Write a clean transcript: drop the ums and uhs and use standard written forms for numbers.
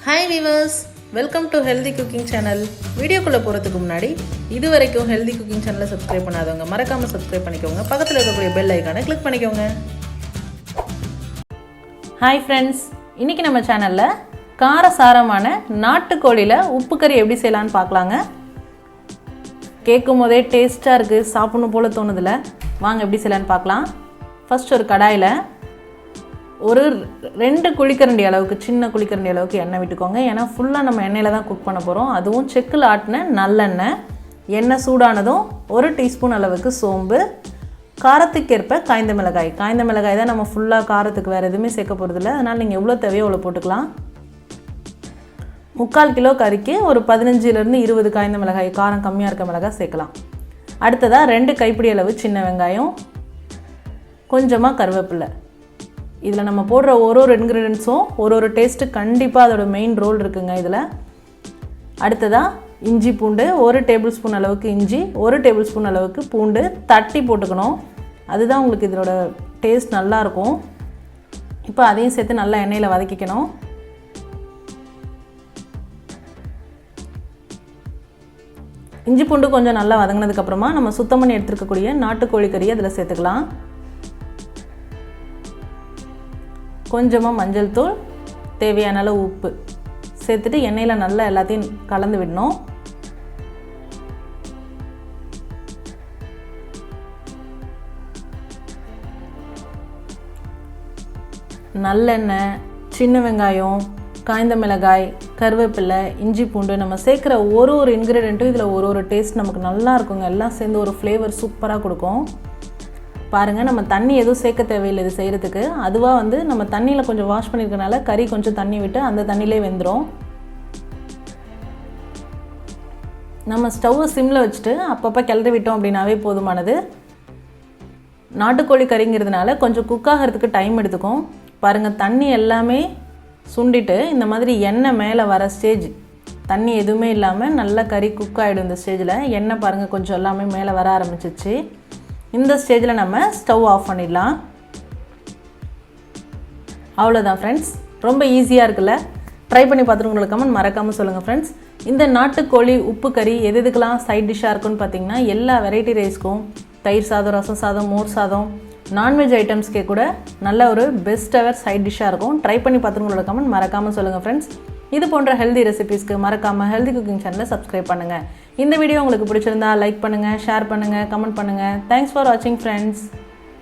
Hi viewers, welcome to Healthy Cooking Channel. வீடியோக்குள்ள போறதுக்கு முன்னாடி இதுவரைக்கும் Healthy Cooking Channel subscribe பண்ணாதவங்க மறக்காம subscribe பண்ணிக்கோங்க. பக்கத்துல இருக்கக்கூடிய bell icon-ஐ click பண்ணிக்கோங்க. Hi friends, இன்னைக்கு நம்ம சேனல்ல காரசாரமான நாட்டுக்கோழில உப்பு கறி எப்படி செய்யலாம்னு பார்க்கலாங்க. கேக்கும்போதே டேஸ்டா இருக்கு, சாப்பிடணும் போல தோணுதுல. வாங்க எப்படி செய்யலாம்னு பார்க்கலாம். ஃபர்ஸ்ட் ஒரு கடாயில ஒரு 2 குழிக்கரண்டி அளவுக்கு சின்ன குழிக்கரண்டி அளவுக்கு எண்ணெய் விட்டுக்கோங்க. ஏன்னா ஃபுல்லாக நம்ம எண்ணெயில் தான் குக் பண்ண போகிறோம். அதுவும் செக்கில் ஆட்டின நல்லெண்ணெய். எண்ணெய் சூடானதும் 1 டீஸ்பூன் அளவுக்கு சோம்பு, காரத்துக்கேற்ப காய்ந்த மிளகாய் தான் நம்ம ஃபுல்லாக காரத்துக்கு வேறு எதுவுமே சேர்க்க போகிறதில்ல. அதனால் நீங்கள் எவ்வளோ தேவையோ அவ்வளோ போட்டுக்கலாம். 3/4 கிலோ கறிக்கு ஒரு 15லேருந்து 20 காய்ந்த மிளகாய், காரம் கம்மியாக இருக்க மிளகாய் சேர்க்கலாம். அடுத்ததாக 2 கைப்பிடி அளவு சின்ன வெங்காயம், கொஞ்சமாக கருவேப்பிலை. இதில் நம்ம போடுற ஒரு இன்க்ரீடியன்ஸும் ஒரு டேஸ்ட்டு கண்டிப்பாக அதோட மெயின் ரோல் இருக்குங்க இதில். அடுத்ததாக இஞ்சி பூண்டு 1 டேபிள் ஸ்பூன் அளவுக்கு இஞ்சி, 1 டேபிள் ஸ்பூன் அளவுக்கு பூண்டு தட்டி போட்டுக்கணும். அதுதான் உங்களுக்கு இதோட டேஸ்ட் நல்லாயிருக்கும். இப்போ அதையும் சேர்த்து நல்லா எண்ணெயில் வதக்கிக்கணும். இஞ்சி பூண்டு கொஞ்சம் நல்லா வதங்கினதுக்கப்புறமா நம்ம சுத்தம் பண்ணி எடுத்துருக்கக்கூடிய நாட்டுக்கோழி கறியை அதில் சேர்த்துக்கலாம். கொஞ்சமாக மஞ்சள் தூள், தேவையான அளவு உப்பு சேர்த்துட்டு எண்ணெயில் நல்லா எல்லாத்தையும் கலந்து விடணும். நல்லெண்ணெய், சின்ன வெங்காயம், காய்ந்த மிளகாய், கருவேப்பிலை, இஞ்சி பூண்டு நம்ம சேர்க்குற ஒரு இன்க்ரீடியண்ட்டும் இதில் ஒரு டேஸ்ட் நமக்கு நல்லா இருக்குங்க. எல்லாம் சேர்ந்து ஒரு ஃப்ளேவர் சூப்பராக கொடுக்கும். பாருங்கள், நம்ம தண்ணி எதுவும் சேர்க்க தேவையில்லை இது செய்கிறதுக்கு. அதுவாக நம்ம தண்ணியில் கொஞ்சம் வாஷ் பண்ணியிருக்கனால கறி கொஞ்சம் தண்ணி விட்டு அந்த தண்ணியிலே வெந்துடும். நம்ம ஸ்டவ்வை சிம்மில் வச்சுட்டு அப்பப்போ கிளறி விட்டோம் அப்படின்னாவே போதுமானது. நாட்டுக்கோழி கறிங்கிறதுனால கொஞ்சம் குக் ஆகிறதுக்கு டைம் எடுத்துக்கும். பாருங்கள், தண்ணி எல்லாமே சுண்டிட்டு இந்த மாதிரி எண்ணெய் மேலே வர ஸ்டேஜ், தண்ணி எதுவுமே இல்லாமல் நல்லா கறி குக் ஆகிடும். இந்த ஸ்டேஜில் எண்ணெய் பாருங்கள் கொஞ்சம் எல்லாமே மேலே வர ஆரம்பிச்சிச்சு. இந்த ஸ்டேஜில் நம்ம ஸ்டவ் ஆஃப் பண்ணிடலாம். அவ்வளோதான் ஃப்ரெண்ட்ஸ், ரொம்ப ஈஸியாக இருக்குல்ல. ட்ரை பண்ணி பார்த்துட்டு உங்களுக்கு கமெண்ட் மறக்காமல் சொல்லுங்கள் ஃப்ரெண்ட்ஸ். இந்த நாட்டுக்கோழி உப்பு கறி எதுக்கெல்லாம் சைட் டிஷ்ஷாக இருக்குன்னு பார்த்தீங்கன்னா எல்லா வெரைட்டி ரைஸ்க்கும், தயிர் சாதம், ரசம் சாதம், மோர் சாதம், நான்வெஜ் ஐட்டம்ஸ்க்கே கூட நல்ல ஒரு பெஸ்ட் எவர் சைட் டிஷ்ஷாக இருக்கும். ட்ரை பண்ணி பார்த்துட்டு உங்களோட கமெண்ட் மறக்காமல் சொல்லுங்கள் ஃப்ரெண்ட்ஸ். இது போன்ற ஹெல்தி ரெசிபீஸ்க்கு மறக்காமல் ஹெல்தி குக்கிங் சேனலை சப்ஸ்கிரைப் பண்ணுங்கள். இந்த வீடியோ உங்களுக்கு பிடிச்சிருந்தா லைக் பண்ணுங்கள், ஷேர் பண்ணுங்கள், கமெண்ட் பண்ணுங்கள். தேங்க்ஸ் ஃபார் வாட்சிங் ஃப்ரெண்ட்ஸ்.